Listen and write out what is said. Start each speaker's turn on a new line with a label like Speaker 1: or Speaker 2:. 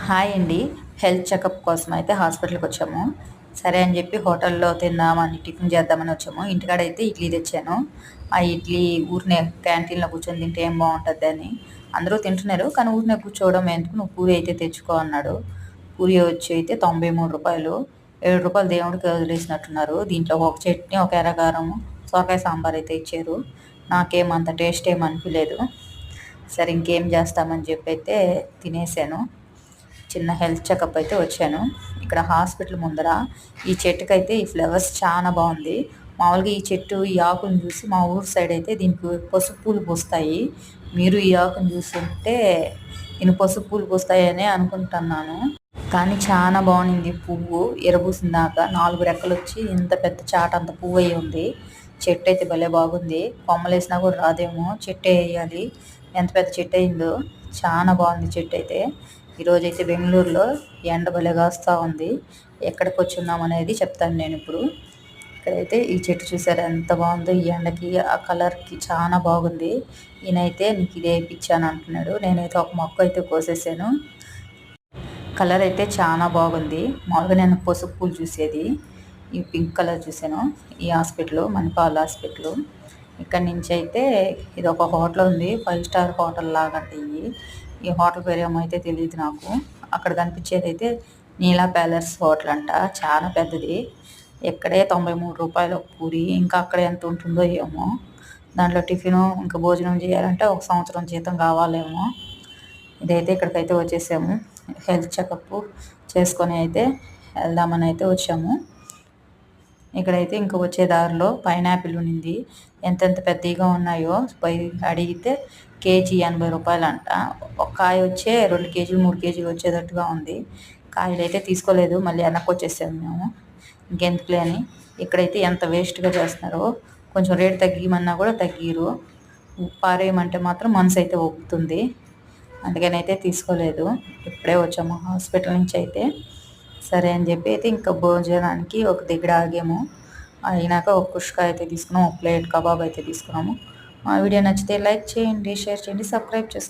Speaker 1: Hi అండి. Health checkup కోసం అయితే హాస్పిటల్‌కి వచ్చాము. సరే అని చెప్పి హోటల్‌లో తిందామని టిఫిన్ చేద్దామని వచ్చాము. ఇంటికాడైతే ఇడ్లీ తెచ్చాను. ఆ ఇడ్లీ ఊరినే క్యాంటీన్‌లో కూర్చొని తింటే ఏం బావుంటద్దని అందరూ తింటున్నారు. కానీ ఊరినే కూర్చోవడం ఎందుకు, నువ్వు పూరి అయితే తెచ్చుకో అన్నాడు. పూరి వచ్చి అయితే రూ. 93. రూ. 7 దేవుడికి వదిలేసినట్టున్నారు. దీంట్లో ఒక చట్నీ, ఒక ఎర్రకారం, సొరకాయ సాంబార్ అయితే ఇచ్చారు. నాకేమంత టేస్ట్ ఏమి అనిపియలేదు. సరే ఇంకేం చేస్తామని చెప్పి అయితే తినేసాను. చిన్న హెల్త్ చెకప్ అయితే వచ్చాను. ఇక్కడ హాస్పిటల్ ముందర ఈ చెట్టుకైతే ఈ ఫ్లవర్స్ చాలా బాగుంది. మామూలుగా ఈ చెట్టు ఈ ఆకుని చూసి మా ఊరు సైడ్ అయితే దీనికి పసుపు పూలు పూస్తాయి. మీరు ఈ ఆకుని చూస్తుంటే నేను పసుపు పూలు పూస్తాయని అనుకుంటున్నాను. కానీ చాలా బాగుంది పువ్వు. ఎరబూసిన దాకా 4 రెక్కలు వచ్చి ఇంత పెద్ద చాట అంత పువ్వు అయ్యి ఉంది. చెట్టు అయితే భలే బాగుంది. కొమ్మలు వేసినా కూడా రాదేమో, చెట్టే వేయాలి. ఎంత పెద్ద చెట్టు అయిందో. చాలా బాగుంది చెట్టు అయితే. ఈరోజైతే బెంగళూరులో ఎండ భలే కాస్తూ ఉంది. ఎక్కడికి వచ్చి ఉన్నాం అనేది చెప్తాను నేను ఇప్పుడు. ఇక్కడైతే ఈ చెట్టు చూసారా ఎంత బాగుందో. ఈ ఎండకి ఆ కలర్కి చాలా బాగుంది. ఈయనైతే నీకు ఇదే వేయించాను అంటున్నాడు. నేనైతే ఒక మొక్క అయితే కోసేసాను. కలర్ అయితే చాలా బాగుంది. మామూలుగా నేను పసుపు పూలు చూసేది, ఈ పింక్ కలర్ చూసాను. ఈ హాస్పిటల్ మణిపాల్ హాస్పిటల్. ఇక్కడ నుంచి అయితే ఇది ఒక హోటల్ ఉంది, 5 స్టార్ హోటల్ లాగంట. ఈ హోటల్ పేరు ఏమో అయితే తెలియదు నాకు. అక్కడ కనిపించేది అయితే నీలా ప్యాలెస్ హోటల్ అంట. చాలా పెద్దది. ఇక్కడే రూ. 93 పూరి. ఇంకా అక్కడ ఎంత ఉంటుందో ఏమో. దాంట్లో టిఫిను ఇంకా భోజనం చేయాలంటే 1 సంవత్సరం జీతం కావాలేమో. ఇదైతే ఇక్కడికైతే వచ్చేసాము. హెల్త్ చెకప్ చేసుకొని అయితే వెళ్దామని అయితే వచ్చాము. ఇక్కడైతే ఇంకా వచ్చే దారిలో పైనాపిల్ ఉన్నింది. ఎంతెంత పెద్దగా ఉన్నాయో అడిగితే కేజీ 80 రూపాయలంట. ఒక కాయ వచ్చే 2 కేజీలు 3 కేజీలు వచ్చేటట్టుగా ఉంది. కాయలు అయితే తీసుకోలేదు, మళ్ళీ వెనక్కి వచ్చేసాము మేము. ఇంకెందుకులే అని. ఇక్కడైతే ఎంత వేస్ట్గా చేస్తున్నారో. కొంచెం రేటు తగ్గిమన్నా కూడా తగ్గిరు. పారేయమంటే మాత్రం మనసు అయితే ఒప్పుతుంది. అందుకని అయితే తీసుకోలేదు. ఇప్పుడే వచ్చాము హాస్పిటల్ నుంచి అయితే. సరే అని చెప్పి అయితే ఇంకా భోజనానికి ఒక దగ్గర ఆగాము. అయినాక ఒక కుష్కా అయితే తీసుకున్నాము, ఒక ప్లేట్ కబాబ్ అయితే తీసుకున్నాము. మా వీడియో నచ్చితే లైక్ చేయండి, షేర్ చేయండి, సబ్స్క్రైబ్ చేసుకోండి.